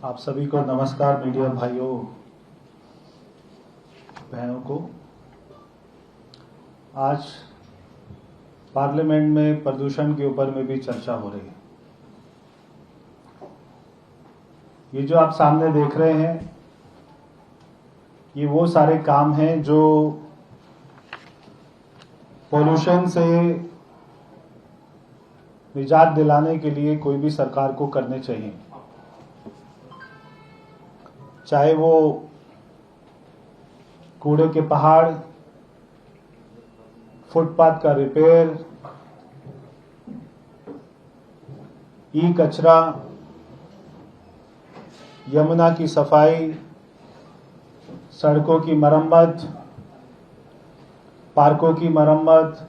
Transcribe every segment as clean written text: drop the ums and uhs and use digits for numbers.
आप सभी को नमस्कार। मीडिया भाइयों बहनों को, आज पार्लियामेंट में प्रदूषण के ऊपर में भी चर्चा हो रही है। ये जो आप सामने देख रहे हैं, ये वो सारे काम हैं जो पोल्यूशन से निजात दिलाने के लिए कोई भी सरकार को करने चाहिए। चाहे वो कूड़े के पहाड़, फुटपाथ का रिपेयर, ई कचरा, यमुना की सफाई, सड़कों की मरम्मत, पार्कों की मरम्मत,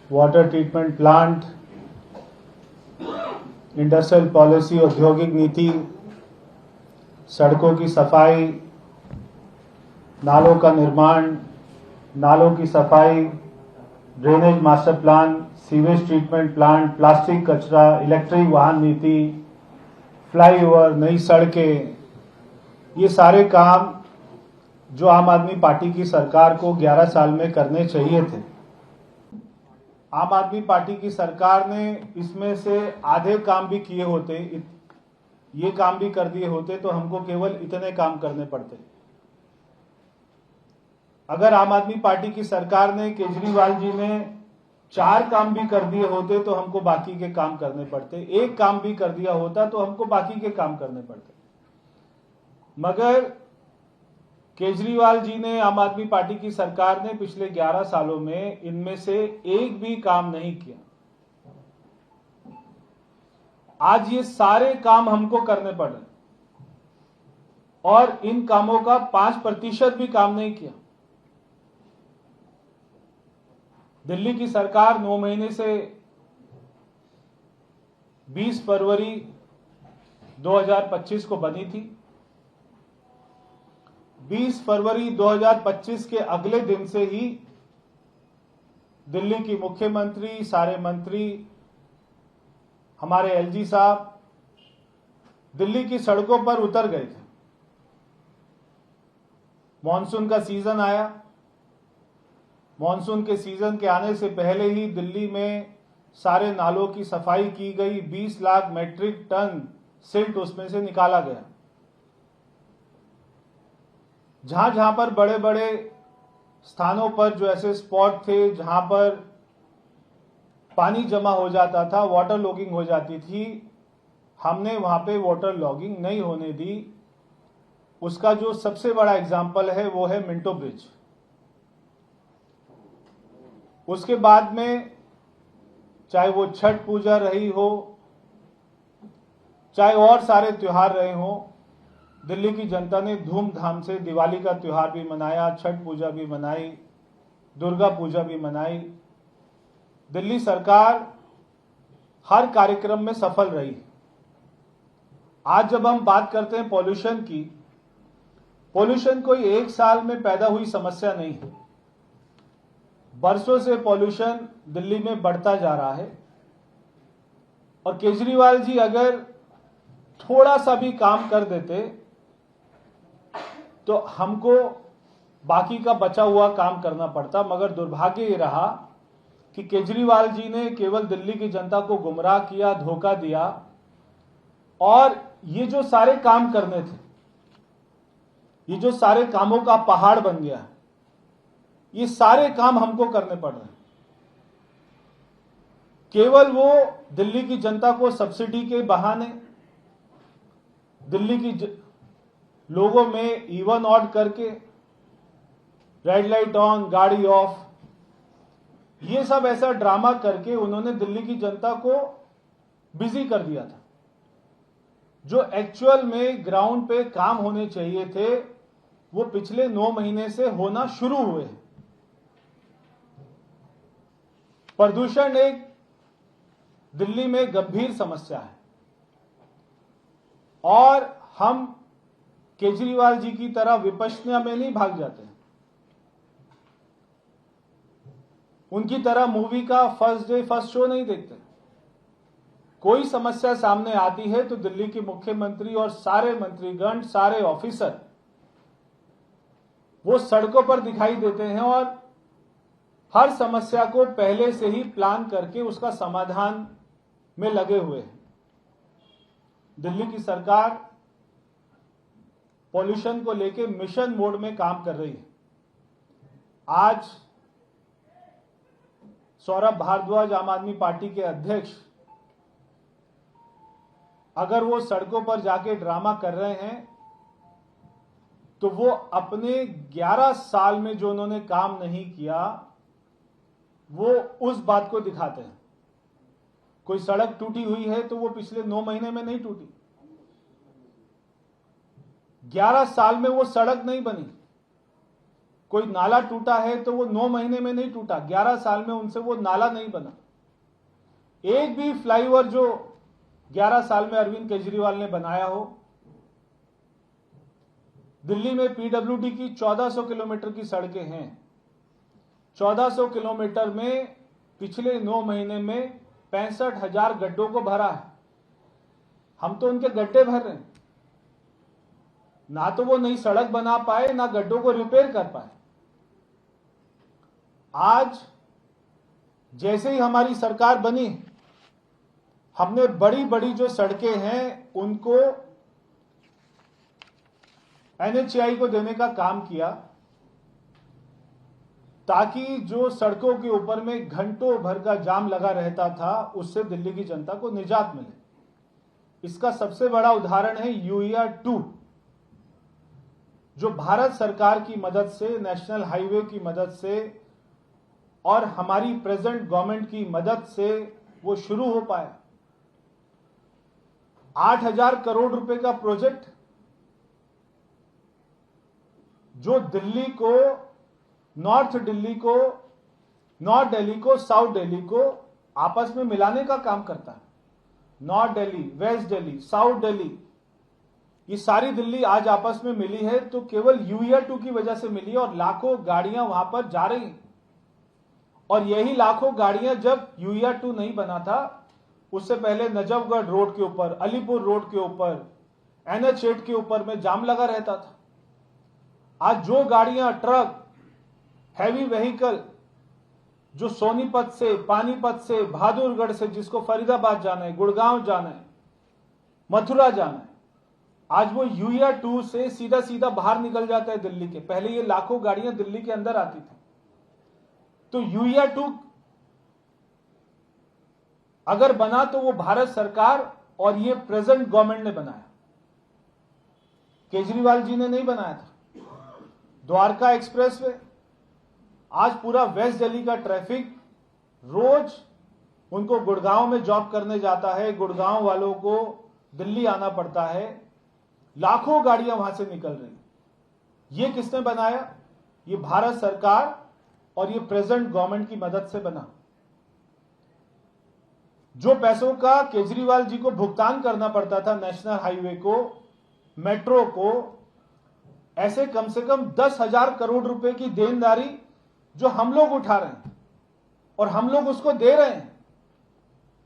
water treatment plant, industrial policy, औद्योगिक नीति, सड़कों की सफाई, नालों का निर्माण, नालों की सफाई, drainage master plan, sewage treatment plant, plastic कचरा, इलेक्ट्रिक वाहन नीति, फ्लाईओवर, नई सड़कें, ये सारे काम जो आम आदमी पार्टी की सरकार को 11 साल में करने चाहिए थे। आम आदमी पार्टी की सरकार ने इसमें से आधे काम भी किए होते, ये काम भी कर दिए होते तो हमको केवल इतने काम करने पड़ते। अगर आम आदमी पार्टी की सरकार ने, केजरीवाल जी ने 4 काम भी कर दिए होते तो हमको बाकी के काम करने पड़ते। 1 काम भी कर दिया होता तो हमको बाकी के काम करने पड़ते। मगर केजरीवाल जी ने, आम आदमी पार्टी की सरकार ने पिछले 11 सालों में इनमें से एक भी काम नहीं किया। आज ये सारे काम हमको करने पड़ रहे और इन कामों का 5% भी काम नहीं किया। दिल्ली की सरकार 9 महीने से 20 फरवरी 2025 को बनी थी। 20 फरवरी 2025 के अगले दिन से ही दिल्ली की मुख्यमंत्री, सारे मंत्री, हमारे एलजी साहब दिल्ली की सड़कों पर उतर गए थे। मॉनसून का सीजन आया। मॉनसून के सीजन के आने से पहले ही दिल्ली में सारे नालों की सफाई की गई। 20 लाख मेट्रिक टन सिल्ट उसमें से निकाला गया। जहां जहां पर बड़े बड़े स्थानों पर जो ऐसे स्पॉट थे जहां पर पानी जमा हो जाता था, वाटर लॉगिंग हो जाती थी, हमने वहां पे वाटर लॉगिंग नहीं होने दी। उसका जो सबसे बड़ा एग्जाम्पल है वो है मिंटो ब्रिज। उसके बाद में चाहे वो छठ पूजा रही हो, चाहे और सारे त्योहार रहे हो, दिल्ली की जनता ने धूमधाम से दिवाली का त्योहार भी मनाया, छठ पूजा भी मनाई, दुर्गा पूजा भी मनाई। दिल्ली सरकार हर कार्यक्रम में सफल रही। आज जब हम बात करते हैं पॉल्यूशन की, पॉल्यूशन कोई 1 साल में पैदा हुई समस्या नहीं है। बरसों से पॉल्यूशन दिल्ली में बढ़ता जा रहा है और केजरीवाल जी अगर थोड़ा सा भी काम कर देते तो हमको बाकी का बचा हुआ काम करना पड़ता। मगर दुर्भाग्य ये रहा कि केजरीवाल जी ने केवल दिल्ली की जनता को गुमराह किया, धोखा दिया और ये जो सारे काम करने थे, ये जो सारे कामों का पहाड़ बन गया, ये सारे काम हमको करने पड़ रहे हैं। केवल वो दिल्ली की जनता को सब्सिडी के बहाने, दिल्ली की लोगों में इवन ऑड करके, रेड लाइट ऑन गाड़ी ऑफ, ये सब ऐसा ड्रामा करके उन्होंने दिल्ली की जनता को बिजी कर दिया था। जो एक्चुअल में ग्राउंड पे काम होने चाहिए थे वो पिछले 9 महीने से होना शुरू हुए हैं। प्रदूषण एक दिल्ली में गंभीर समस्या है और हम केजरीवाल जी की तरह विपश्यना में नहीं भाग जाते हैं। उनकी तरह मूवी का फर्स्ट डे फर्स्ट शो नहीं देखते। कोई समस्या सामने आती है तो दिल्ली के मुख्यमंत्री और सारे मंत्रीगण, सारे ऑफिसर वो सड़कों पर दिखाई देते हैं और हर समस्या को पहले से ही प्लान करके उसका समाधान में लगे हुए हैं। दिल्ली की सरकार पॉल्यूशन को लेकर मिशन मोड में काम कर रही है। आज सौरभ भारद्वाज, आम आदमी पार्टी के अध्यक्ष, अगर वो सड़कों पर जाके ड्रामा कर रहे हैं तो वो अपने 11 साल में जो उन्होंने काम नहीं किया वो उस बात को दिखाते हैं। कोई सड़क टूटी हुई है तो वो पिछले 9 महीने में नहीं टूटी, 11 साल में वो सड़क नहीं बनी। कोई नाला टूटा है तो वो 9 महीने में नहीं टूटा, 11 साल में उनसे वो नाला नहीं बना। एक भी फ्लाईओवर जो 11 साल में अरविंद केजरीवाल ने बनाया हो। दिल्ली में पीडब्ल्यूडी की 1400 किलोमीटर की सड़कें हैं। 1400 किलोमीटर में पिछले 9 महीने में 65,000 गड्ढों को भरा है। हम तो उनके गड्ढे भर रहे हैं, ना तो वो नई सड़क बना पाए, ना गड्ढों को रिपेयर कर पाए। आज जैसे ही हमारी सरकार बनी, हमने बड़ी बड़ी जो सड़कें हैं उनको एनएचएआई को देने का काम किया, ताकि जो सड़कों के ऊपर में घंटों भर का जाम लगा रहता था उससे दिल्ली की जनता को निजात मिले। इसका सबसे बड़ा उदाहरण है यूईआर 2, जो भारत सरकार की मदद से, नेशनल हाईवे की मदद से और हमारी प्रेजेंट गवर्नमेंट की मदद से वो शुरू हो पाया। 8,000 करोड़ रुपए का प्रोजेक्ट जो दिल्ली को, नॉर्थ दिल्ली को, नॉर्थ दिल्ली को, साउथ दिल्ली को आपस में मिलाने का काम करता है। North Delhi, west Delhi, south Delhi, ये सारी दिल्ली आज आपस में मिली है तो केवल यूईआर 2 की वजह से मिली, और लाखों गाड़ियां वहां पर जा रही हैं। और यही लाखों गाड़ियां जब यूईआर 2 नहीं बना था, उससे पहले नजफगढ़ रोड के ऊपर, अलीपुर रोड के ऊपर, NH8 के ऊपर में जाम लगा रहता था। आज जो गाड़ियां, ट्रक, हैवी व्हीकल जो सोनीपत से, पानीपत से, बहादुरगढ़ से, जिसको फरीदाबाद जाना है, गुड़गांव जाना है, मथुरा जाना है, आज वो यूईआर 2 से सीधा सीधा बाहर निकल जाता है दिल्ली के। पहले ये लाखों गाड़ियां दिल्ली के अंदर आती थी। तो यूईआर 2 अगर बना तो वो भारत सरकार और ये प्रेजेंट गवर्नमेंट ने बनाया, केजरीवाल जी ने नहीं बनाया था। द्वारका एक्सप्रेसवे, आज पूरा वेस्ट दिल्ली का ट्रैफिक रोज उनको गुड़गांव में जॉब करने जाता है, गुड़गांव वालों को दिल्ली आना पड़ता है, लाखों गाड़ियां वहां से निकल रही। ये किसने बनाया? ये भारत सरकार और ये प्रेजेंट गवर्नमेंट की मदद से बना। जो पैसों का केजरीवाल जी को भुगतान करना पड़ता था नेशनल हाईवे को, मेट्रो को, ऐसे कम से कम 10,000 करोड़ रुपए की देनदारी जो हम लोग उठा रहे हैं और हम लोग उसको दे रहे हैं,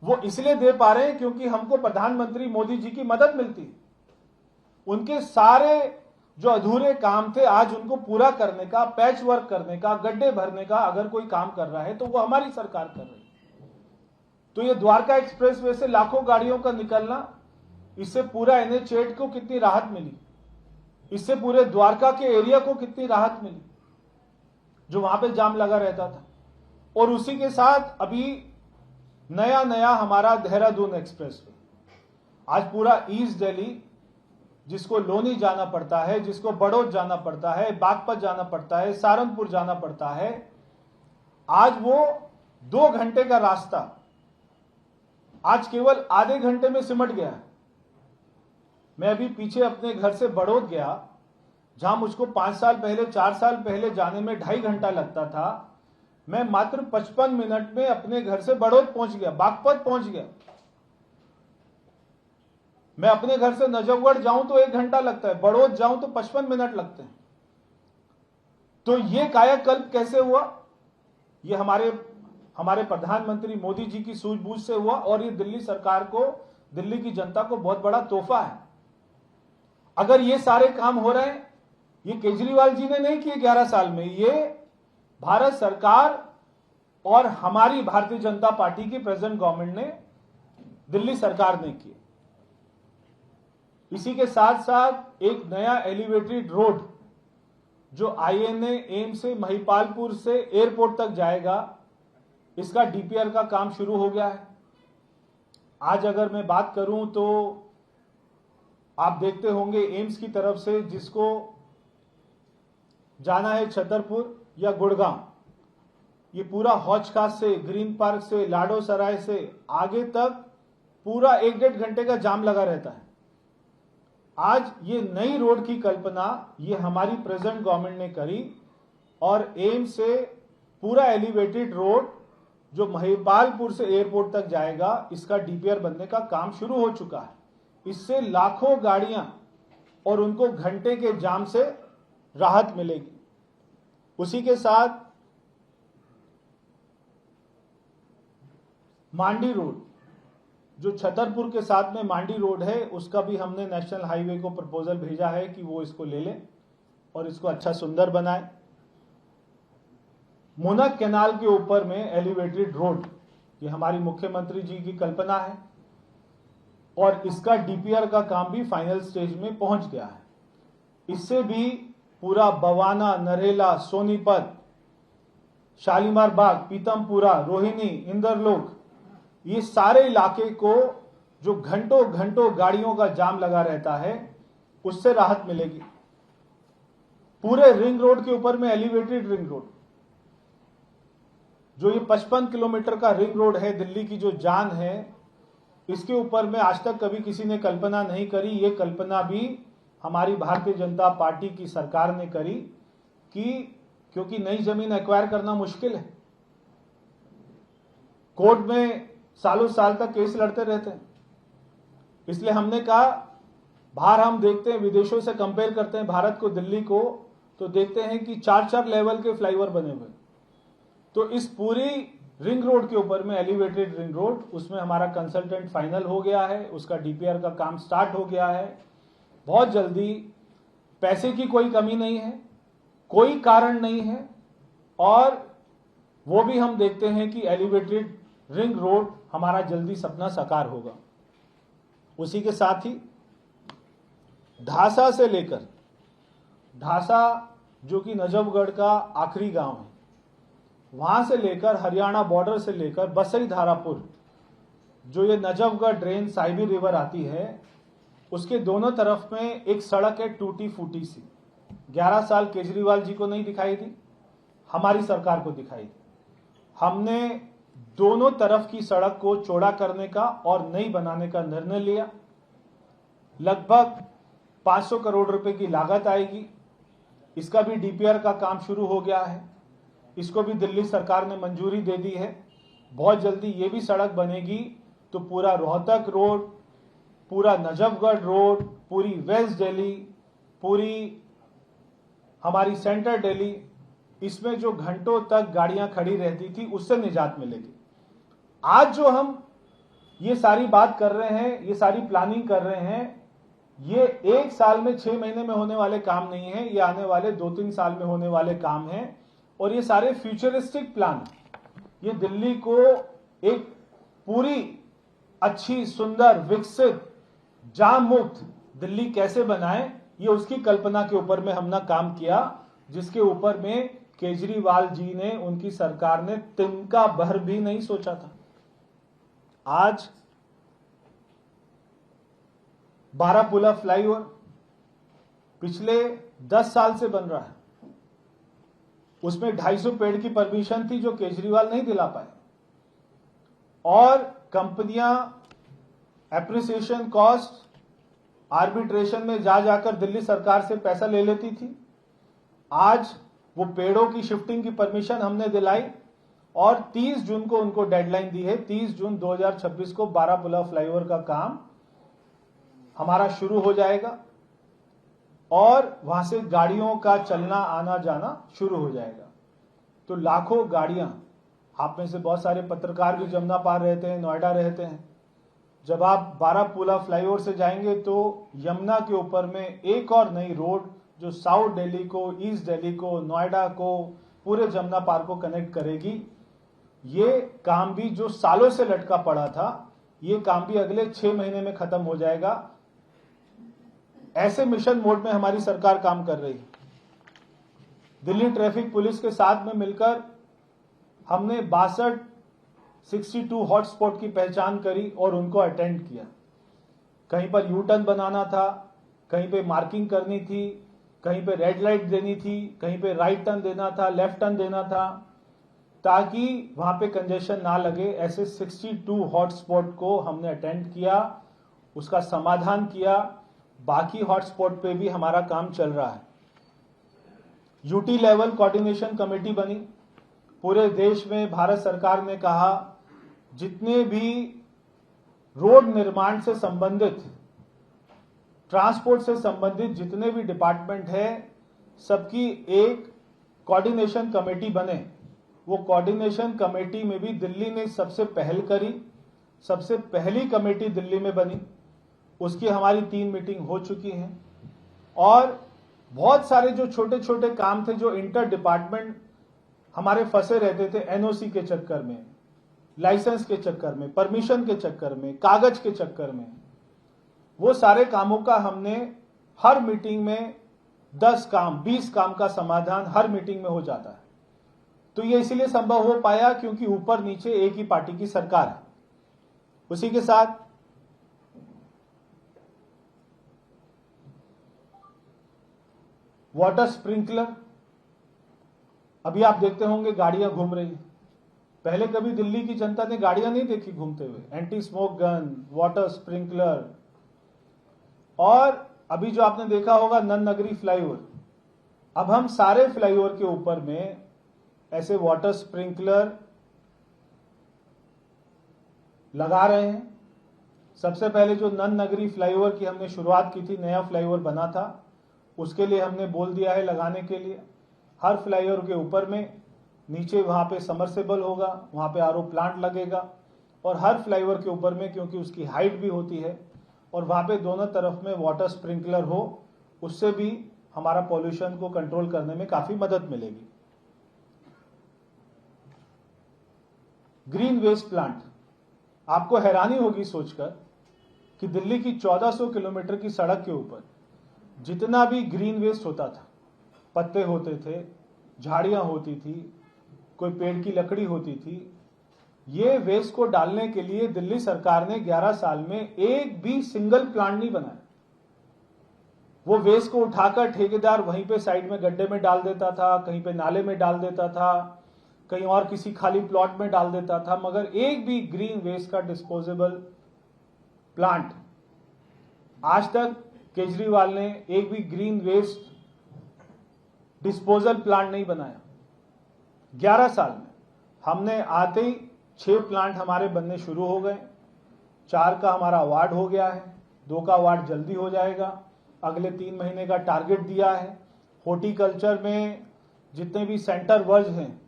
वो इसलिए दे पा रहे हैं क्योंकि हमको प्रधानमंत्री मोदी जी की मदद मिलती है। उनके सारे जो अधूरे काम थे आज उनको पूरा करने का, पैच वर्क करने का, गड्ढे भरने का अगर कोई काम कर रहा है तो वो हमारी सरकार कर रही है। तो ये द्वारका एक्सप्रेसवे से लाखों गाड़ियों का निकलना, इससे पूरा NH8 को कितनी राहत मिली, इससे पूरे द्वारका के एरिया को कितनी राहत मिली जो वहां पे जाम लगा रहता था। और उसी के साथ अभी नया नया हमारा देहरादून एक्सप्रेसवे, आज पूरा ईस्ट दिल्ली, जिसको लोनी जाना पड़ता है, जिसको बड़ौद जाना पड़ता है, बागपत जाना पड़ता है, सहारनपुर जाना पड़ता है, आज वो 2 घंटे का रास्ता आज केवल आधे घंटे में सिमट गया है। मैं अभी पीछे अपने घर से बड़ौद गया, जहां मुझको 5 साल पहले, 4 साल पहले जाने में 2.5 घंटा लगता था, मैं मात्र 55 मिनट में अपने घर से बड़ौद पहुंच गया, बागपत पहुंच गया। मैं अपने घर से नजफगढ़ जाऊं तो 1 घंटा लगता है, बड़ौद जाऊं तो 55 मिनट लगते हैं। तो ये कायाकल्प कैसे हुआ? ये हमारे हमारे प्रधानमंत्री मोदी जी की सूझबूझ से हुआ और ये दिल्ली सरकार को, दिल्ली की जनता को बहुत बड़ा तोहफा है। अगर ये सारे काम हो रहे हैं, ये केजरीवाल जी ने नहीं किए 11 साल में, ये भारत सरकार और हमारी भारतीय जनता पार्टी की प्रेजेंट गवर्नमेंट ने, दिल्ली सरकार ने किए। इसी के साथ साथ एक नया एलिवेटेड रोड जो आईएनए एम्स से महिपालपुर से एयरपोर्ट तक जाएगा, इसका डीपीआर का काम शुरू हो गया है। आज अगर मैं बात करूं तो आप देखते होंगे एम्स की तरफ से जिसको जाना है छतरपुर या गुड़गांव, ये पूरा हौज खास से, ग्रीन पार्क से, लाडो सराय से आगे तक पूरा 1-1.5 घंटे का जाम लगा रहता है। आज ये नई रोड की कल्पना ये हमारी प्रेजेंट गवर्नमेंट ने करी और एम्स से पूरा एलिवेटेड रोड जो महिपालपुर से एयरपोर्ट तक जाएगा, इसका डीपीआर बनने का काम शुरू हो चुका है। इससे लाखों गाड़ियां और उनको घंटे के जाम से राहत मिलेगी। उसी के साथ मांडी रोड जो छतरपुर के साथ में मांडी रोड है, उसका भी हमने नेशनल हाईवे को प्रपोजल भेजा है कि वो इसको ले लें और इसको अच्छा सुंदर बनाए। मुनक कैनाल के ऊपर में एलिवेटेड रोड, ये हमारी मुख्यमंत्री जी की कल्पना है और इसका डीपीआर का काम भी फाइनल स्टेज में पहुंच गया है। इससे भी पूरा बवाना, नरेला, सोनीपत, शालीमार बाग, पीतमपुरा, रोहिणी, इंदरलोक, ये सारे इलाके को जो घंटों घंटों गाड़ियों का जाम लगा रहता है, उससे राहत मिलेगी। पूरे रिंग रोड के ऊपर में एलिवेटेड रिंग रोड, जो ये 55 किलोमीटर का रिंग रोड है, दिल्ली की जो जान है, इसके ऊपर में आज तक कभी किसी ने कल्पना नहीं करी। ये कल्पना भी हमारी भारतीय जनता पार्टी की सरकार ने करी कि क्योंकि नई जमीन एक्वायर करना मुश्किल है, कोर्ट में सालों साल तक केस लड़ते रहते हैं, इसलिए हमने कहा बाहर हम देखते हैं, विदेशों से कंपेयर करते हैं भारत को, दिल्ली को, तो देखते हैं कि 4-4 लेवल के फ्लाईओवर बने हुए। तो इस पूरी रिंग रोड के ऊपर में एलिवेटेड रिंग रोड, उसमें हमारा कंसल्टेंट फाइनल हो गया है, उसका डीपीआर का काम स्टार्ट हो गया है बहुत जल्दी। पैसे की कोई कमी नहीं है, कोई कारण नहीं है, और वो भी हम देखते हैं कि एलिवेटेड रिंग रोड हमारा जल्दी सपना साकार होगा। उसी के साथ ही ढासा से लेकर, ढासा जो कि नजफगढ़ का आखिरी गांव है, वहां से लेकर हरियाणा बॉर्डर से लेकर बसई धारापुर, जो ये नजफगढ़ ड्रेन साहिबी रिवर आती है, उसके दोनों तरफ में एक सड़क है टूटी फूटी सी। 11 साल केजरीवाल जी को नहीं दिखाई दी, हमारी सरकार को दिखाई दी। हमने दोनों तरफ की सड़क को चौड़ा करने का और नई बनाने का निर्णय लिया। लगभग 500 करोड़ रुपए की लागत आएगी। इसका भी डीपीआर का काम शुरू हो गया है, इसको भी दिल्ली सरकार ने मंजूरी दे दी है। बहुत जल्दी ये भी सड़क बनेगी तो पूरा रोहतक रोड, पूरा नजफगढ़ रोड, पूरी वेस्ट दिल्ली, पूरी हमारी सेंट्रल दिल्ली, इसमें जो घंटों तक गाड़ियां खड़ी रहती थी, उससे निजात मिलेगी। आज जो हम ये सारी बात कर रहे हैं, ये सारी प्लानिंग कर रहे हैं, ये 1 साल में 6 महीने में होने वाले काम नहीं है, ये आने वाले 2-3 साल में होने वाले काम हैं। और ये सारे फ्यूचरिस्टिक प्लान, ये दिल्ली को एक पूरी अच्छी, सुंदर, विकसित, जाम मुक्त दिल्ली कैसे बनाए, ये उसकी कल्पना के ऊपर में हमने काम किया, जिसके ऊपर में केजरीवाल जी ने, उनकी सरकार ने तिनका भर भी नहीं सोचा था। आज बारापुला फ्लाईओवर पिछले 10 साल से बन रहा है, उसमें 250 पेड़ की परमिशन थी जो केजरीवाल नहीं दिला पाए, और कंपनियां एप्रिसिएशन कॉस्ट आर्बिट्रेशन में जाकर दिल्ली सरकार से पैसा ले लेती थी। आज वो पेड़ों की शिफ्टिंग की परमिशन हमने दिलाई और 30 जून को उनको डेडलाइन दी है। 30 जून 2026 को बारापुला फ्लाईओवर का काम हमारा शुरू हो जाएगा और वहां से गाड़ियों का चलना आना जाना शुरू हो जाएगा। तो लाखों गाड़ियां आप में से बहुत सारे पत्रकार भी जमुना पार रहते हैं, नोएडा रहते हैं। जब आप बारापुला फ्लाईओवर से जाएंगे तो यमुना के ऊपर में एक और नई रोड जो साउथ दिल्ली को, ईस्ट दिल्ली को, नोएडा को, पूरे जमुना पार को कनेक्ट करेगी। ये काम भी जो सालों से लटका पड़ा था, ये काम भी अगले 6 महीने में खत्म हो जाएगा। ऐसे मिशन मोड में हमारी सरकार काम कर रही है। दिल्ली ट्रैफिक पुलिस के साथ में मिलकर हमने 62 हॉटस्पॉट की पहचान करी और उनको अटेंड किया। कहीं पर यू टर्न बनाना था, कहीं पे मार्किंग करनी थी, कहीं पे रेड लाइट देनी थी, कहीं पे राइट टर्न देना था, लेफ्ट टर्न देना था, ताकि वहां पे कंजेशन ना लगे। ऐसे 62 हॉटस्पॉट को हमने अटेंड किया, उसका समाधान किया। बाकी हॉटस्पॉट पे भी हमारा काम चल रहा है। यूटी लेवल कोऑर्डिनेशन कमेटी बनी। पूरे देश में भारत सरकार ने कहा जितने भी रोड निर्माण से संबंधित, ट्रांसपोर्ट से संबंधित जितने भी डिपार्टमेंट है, सबकी एक कोऑर्डिनेशन कमेटी बने। वो कोऑर्डिनेशन कमेटी में भी दिल्ली ने सबसे पहल करी, सबसे पहली कमेटी दिल्ली में बनी। उसकी हमारी 3 मीटिंग हो चुकी हैं और बहुत सारे जो छोटे छोटे काम थे, जो इंटर डिपार्टमेंट हमारे फंसे रहते थे एनओसी के चक्कर में, लाइसेंस के चक्कर में, परमिशन के चक्कर में, कागज के चक्कर में, वो सारे कामों का हमने हर मीटिंग में 10 काम 20 काम का समाधान हर मीटिंग में हो जाता है। तो ये इसलिए संभव हो पाया क्योंकि ऊपर नीचे एक ही पार्टी की सरकार है। उसी के साथ वाटर स्प्रिंकलर, अभी आप देखते होंगे गाड़ियां घूम रही। पहले कभी दिल्ली की जनता ने गाड़ियां नहीं देखी घूमते हुए। Anti smoke gun, water sprinkler, और अभी जो आपने देखा होगा नन नगरी फ्लाईओवर। अब हम सारे फ्लाईओवर के ऊपर में ऐसे वाटर स्प्रिंकलर लगा रहे हैं। सबसे पहले जो नन नगरी फ्लाईओवर की हमने शुरुआत की थी, नया फ्लाईओवर बना था, उसके लिए हमने बोल दिया है लगाने के लिए। हर फ्लाईओवर के ऊपर में नीचे वहां पे सबमर्सिबल होगा, वहां पे आरओ प्लांट लगेगा, और हर फ्लाईओवर के ऊपर में, क्योंकि उसकी हाइट भी होती है, और वहां पे दोनों तरफ में वाटर स्प्रिंकलर हो, उससे भी हमारा पॉल्यूशन को कंट्रोल करने में काफी मदद मिलेगी। ग्रीन वेस्ट प्लांट, आपको हैरानी होगी सोचकर कि दिल्ली की 1400 किलोमीटर की सड़क के ऊपर जितना भी ग्रीन वेस्ट होता था, पत्ते होते थे, झाड़ियां होती थी, कोई पेड़ की लकड़ी होती थी, ये वेस्ट को डालने के लिए दिल्ली सरकार ने 11 साल में एक भी सिंगल प्लांट नहीं बनाया। वो वेस्ट को उठाकर ठेकेदार वहीं पे साइड में गड्ढे में डाल देता था, कहीं पे नाले में डाल देता था, कहीं और किसी खाली प्लॉट में डाल देता था, मगर एक भी ग्रीन वेस्ट का डिस्पोजेबल प्लांट आज तक केजरीवाल ने एक भी ग्रीन वेस्ट डिस्पोजल प्लांट नहीं बनाया। 11 साल में हमने आते ही 6 प्लांट हमारे बनने शुरू हो गए। 4 का हमारा अवार्ड हो गया है, 2 का अवार्ड जल्दी हो जाएगा। अगले 3 महीने का टारगेट दिया है। हॉर्टिकल्चर में जितने भी सेंटर वर्ज हैं,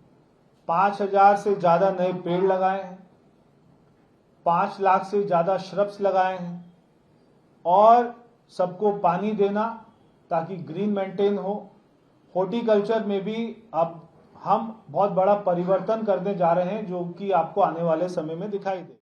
5000 से ज्यादा नए पेड़ लगाए हैं, 5 लाख से ज्यादा श्रब्स लगाए हैं, और सबको पानी देना ताकि ग्रीन मेंटेन हो। हॉर्टिकल्चर में भी अब हम बहुत बड़ा परिवर्तन करने जा रहे हैं, जो कि आपको आने वाले समय में दिखाई दे।